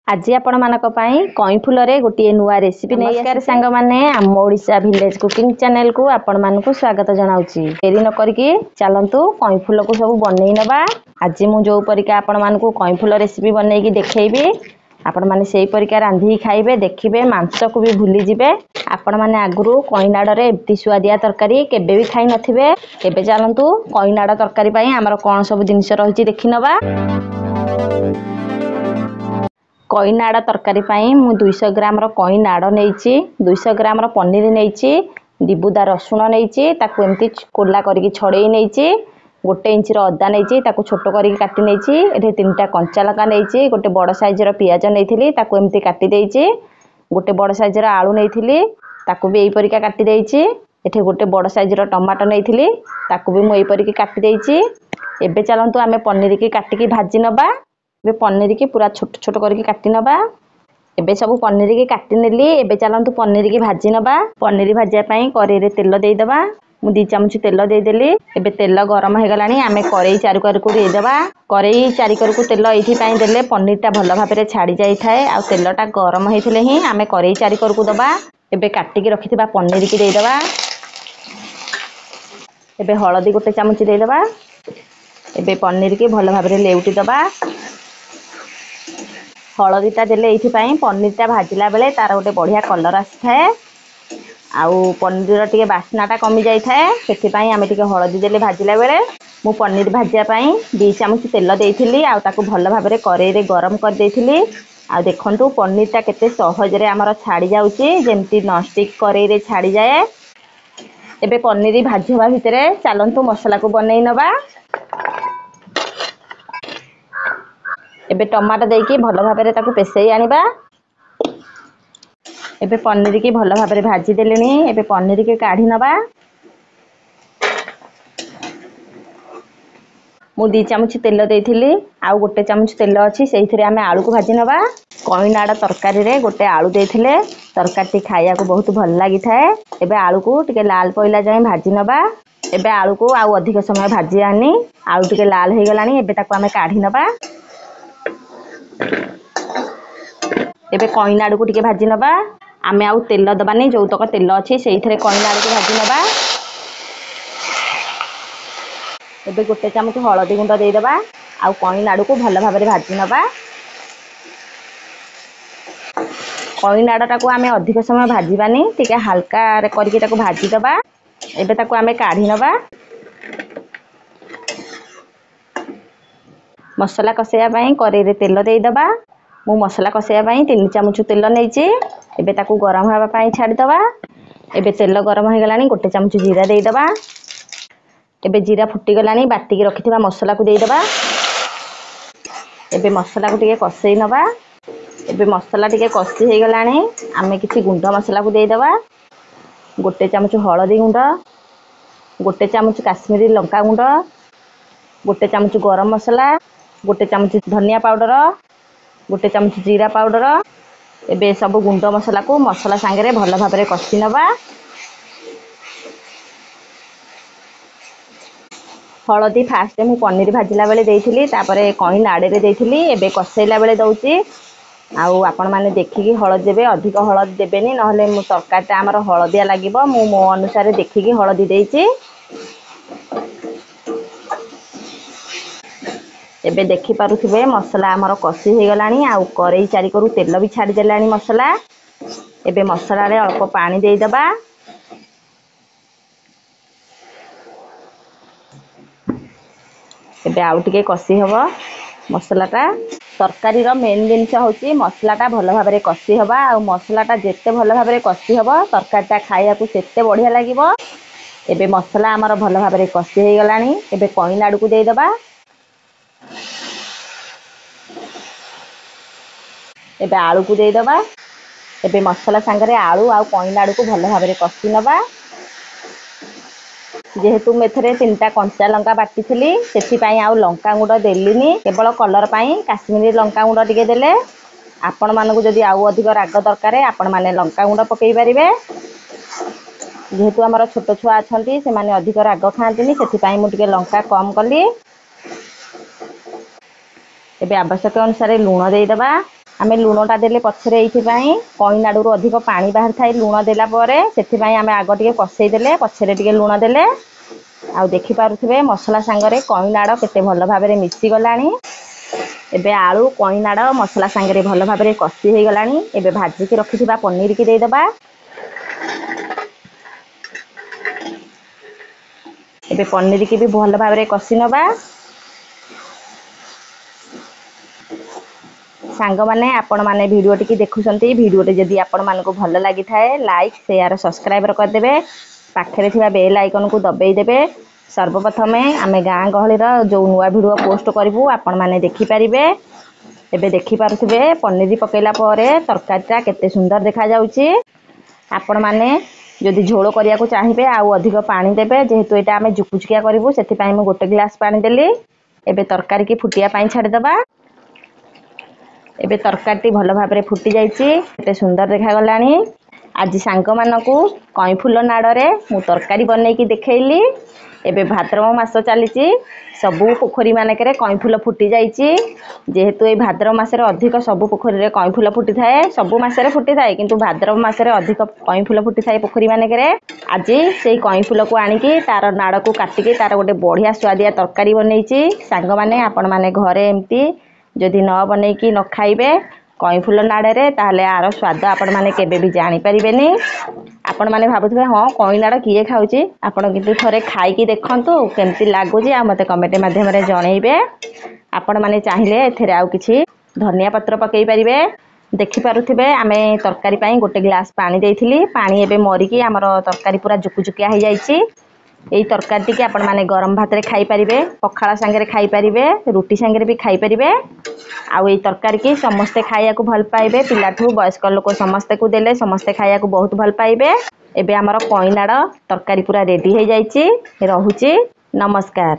आज आपण मानक कई फूल गोटे नुआ रेसिपी नमस्कार सांग माने आम ओडिशा विलेज कुकिंग चैनल को आपण मानक स्वागत जनाउची। देरी न करके चलंतु कई फूल को सब बनै नबा। आज मु जो परिका आपण मानक कई फूल रेसिपी बनै की देखैबी आपण माने सेही परिका रांधी खाइबे देखिबे मांस को भी भूली जिवे। आपण माने आगुरु कई नाड़ रे एमती सुआदिया तरकारी केबे भी खाई नथिबे। एबे चलंतु कई नाड़ तरकारी पई हमर कोन सब जिनिस रहिछि देखि नबा। कई नाड़ तरकारी पाई मु 200 ग्राम रो कई नाड़ नेइछि, 200 ग्राम रो पनीर नेइछि, दिबुदा रसुण नेइछि ताकू एमती कोला करके छड़ेई नेइछि, 1 इंच रो अदा नेइछि ताकू छोटो करके काटी नेइछि, एठे 3टा कंचा लका नेइछि, गोटे बड़ साइज रो पियाज नेइथिली ताकू एमती काटी देइछि, गोटे बड़ साइज रो आलू नेइथिली ताकू भी एई परिका काटी देइछि, एठे गोटे बड़ साइज रो टमाटो नेइथिली ताकू भी मु एई परिका काटी देइछि। एबे चलंतु आमे पनीर की काटी की भाजी नबा। बे पनीर की पूरा छोट छोट करके काटी नबा। एबे सब पनीर की काटी नेली। एबे चलंतु पनीर की भाजी नबा। पनीर भाजिया पई करेई रे तेल देई दबा। मु 2 चमच तेल देई देली। एबे तेल गरम हे गलानी आमे करेई चारु करकु देई दबा। करेई चारि करकु तेल एठी पई देले पनीर ता भलो भाबरे छाडी जाई थाए आ तेलटा गरम हेथिले ही आमे करेई चारि करकु दबा। एबे काटी की रखिथिबा पनीर की देई दबा। एबे हळदी 1 चमच देई दबा। एबे पनीर की भलो भाबरे लेउटी दबा। हलदीटा देले एठी पई पनीरटा भाजिला बेले तार गोटे बढ़िया कलर आसी थाए आउ पनीर टिके बास्नाटा कमी जाई थाए। सेति पई आमे टिके हलदी देले भाजिला बेले मु पनीर भाजिया पई 2 चमच तेल देइथिली आउ ताकू भलो भाबरे करेई रे गरम कर देइथिली। आ देखंतु पनीरटा केते सहज रे हमर छाडी जाउची जेमती नॉनस्टिक करेई रे छाडी जाए। एबे पनीर भाजिबा भितरे चलंतु मसाला को बनै नबा। एबे टमाटो देकी भलो भाबरे ताकू पेसेई आनिबा। एबे पनीर की भलो भाबरे भाजी देलेनी। एबे पनीर के काढी नबा। मु 2 चमच तेल देइथिली आउ 1 चमच तेल अछि सेहिथिरे आमे आलू को भाजी नबा। कई नाड़ तरकारी रे गोटे आलू देइथिले तरकारी खाइया को बहुत भल लागि थाए। एबे आलू को टिके लाल पइला जाय भाजी नबा। एबे आलू को आउ अधिक समय भाजी आनी। आलू टिके लाल हे गलानी। एबे ताकू आमे काढी नबा। एबे कई नाड़ को टिके भाजी नबा। आमे आउ तेल दबानी जो तक तेल अछि सेहिथिरे कई नाड़ को भाजी नबा। एबे 1 चमच हळदी गुंड देई दबा आउ कई नाड़ को भलो भाबरे भाजी नबा। कई नाड़टा को आमे अधिक समय भाजीबानी टिके हल्का रे करके ताको भाजी दबा। एबे ताको आमे काढी नबा। मसाला कसेया पई करेई रे तेल देई दबा। मु मसाला कसेया पई 3 चमच तेल नेइची। एबे ताकू गरम हवा पई छाडी दबा। एबे तेल गरम हे गलानी 1 चमच जीरा देई दबा। एबे जीरा फुटी गलानी बाटी की रखिथिबा मसाला को देई दबा। एबे मसाला को टिके कसेई नबा। एबे मसाला टिके कसी हे गलानी आमे किछि गुंड मसाला को देई दबा। 1 चमच हळदी गुंड, 1 चमच काश्मीरी लंका गुंड, 1 चमच गरम मसाला, 1 चमच धनिया पाउडर, 1 चमच जीरा पाउडर। एबे सब गुंड मसाला को मसाला संगे भलो भाबरे कसी नबा। हळदी फास्ट मु पनीर भाजिला बेले देइथिली तापरे कई नाड़े रे देइथिली। एबे कसेइला बेले दउची आउ आपण माने देखिकी हळद देबे। अधिक हळद देबेनी नहले मु तरकारीटा हमर हळदिया लागिबो। मु मो अनुसार देखिकी हळदी देइची। एबे देखि पारुथिबे मसाला हमर कसी हे गलानी आउ करेई चारि करू तेल भी छाडी देलानी मसाला। एबे मसाला रे अल्प पानी देई दबा। एबे आउ टिके कसी हबो मसालाटा। तरकारी रो मेन जिनिस होची मसालाटा भलो भाबरे कसी हबा। आउ मसालाटा जेते भलो भाबरे कसी हबो तरकारीटा खाइया को सेते बढ़िया लागिबो। एबे मसाला हमर भलो भाबरे कसी हे गलानी। एबे कई नाड़ को देई दबा। एबे आलू को देई दबा। एबे मसाला संगे आलू आउ कई नाड़ को भलो भाबरे कसी नबा। जेहेतु मेथरे 3टा कंचा लंका बाटी थिली सेति पई आउ लंका गुंड देलिनी केवल कलर पई काश्मीरी लंका गुंड टिके देले। आपण मानकु जदी आउ अधिक राग दरकारे आपण माने लंका गुंड पकेई परिबे। जेहेतु हमर छोट छुआ अछंती से माने अधिक राग खांतिनी सेति पई मु टिके लंका कम कली। एबे आवश्यक अनुसार लूण देई दबा। आमे लुणटा देले पछरे एइथिपाई कई नाडुरु अधिक पानी बाहर थाई लुण देला परे सेथिपाई आमे आग टिके कषै देले पछरे टिके लुण देले आउ देखि पारुथिबे मसला सांगरे कई नाड़ केते भल भाबरे मिसी गलानी। एबे आलू कई नाड़ मसला सांगरे भल भाबरे कषि हे गलानी। एबे भाजी की रखिथिबा पनीर की दे दबा। एबे पनीर की भी भल भाबरे कषि नबा। सांग माने आपण माने वीडियो टी देखुछंती वीडियो टी जदी आपण मानको भल लागि थाए लाइक शेयर सब्सक्राइब कर देबे पाखरे थिबा बेल आइकन को दबाई देबे। सर्वप्रथमे आमे गाँ गहली रा जो नुवा वीडियो पोस्ट करिवु आपण माने देखि परिबे। एबे देखि पारुथिबे पनीर पकेला परे तरकारीटा केते सुंदर देखा जाउची। आपण माने जदि झोल करिया को चाहिबे आउ अधिक पानी देबे जेहेतु एटा आमे जुकुजुकिया करिवु सेति पई म गोटे ग्लास पानी देली। एबे तरकारी की फुटिया पई छाडी दबा। एबे तरकारी भल भाबरे फुटी जाइची केते सुंदर देखा गलानी। आज सांग मानकू कई फूल नाड़े मु तरकारी बनै की देखैली। एबे भाद्रव मास चलीची सबु पोखरी मानकरे कई फूल फुटी जाइची जेहेतु ए भाद्रव मासरे अधिक सबु पोखरी रे कई फूल फुटी थाए सबु मासरे फुटी थाए किंतु भाद्रव मासरे अधिक कई फूल फुटी थाए पोखरी मानकरे। आज सेई कई फूल को आनिकी तार नाड़ को काटिकी तार गोटे बढ़िया स्वादिया तरकारी बनैची। सांग माने आपण माने घरे एमती जदि न बनैकी न खाइबे कई फूल नाड़े ताहले आर स्वाद आपण माने केबे भी जानि परिबेनी। आपण माने भाबुथबे हां कई नाड़ किए खाउची आपण किंतु थरे खाइकी देखंतु केमती लागुची आ मते कमेंट माध्यम रे जणैबे। आपण माने चाहिले एथरे आउ किछि धनिया पत्र पकेई परिबे। देखि पारुथिबे आमे तरकारी पई गोटे ग्लास पानी देइथिली पानी एबे मरिकी हमर तरकारी पूरा जुकुजुकिया हो जाइची। एई तरकारी टी आपण माने गरम भात रे खाई परिबे पखाला संगे रे खाई परिबे रोटी संगे रे भी खाई परिबे। आउ एई तरकारी की समस्ते खाइया को भल पाइबे पिलाठू वयस्क लोक समस्ते को देले समस्ते खाइया को बहुत भल पाइबे। एबे हमर कई नाड़ तरकारी पूरा रेडी हो जाइची। रहुची नमस्कार।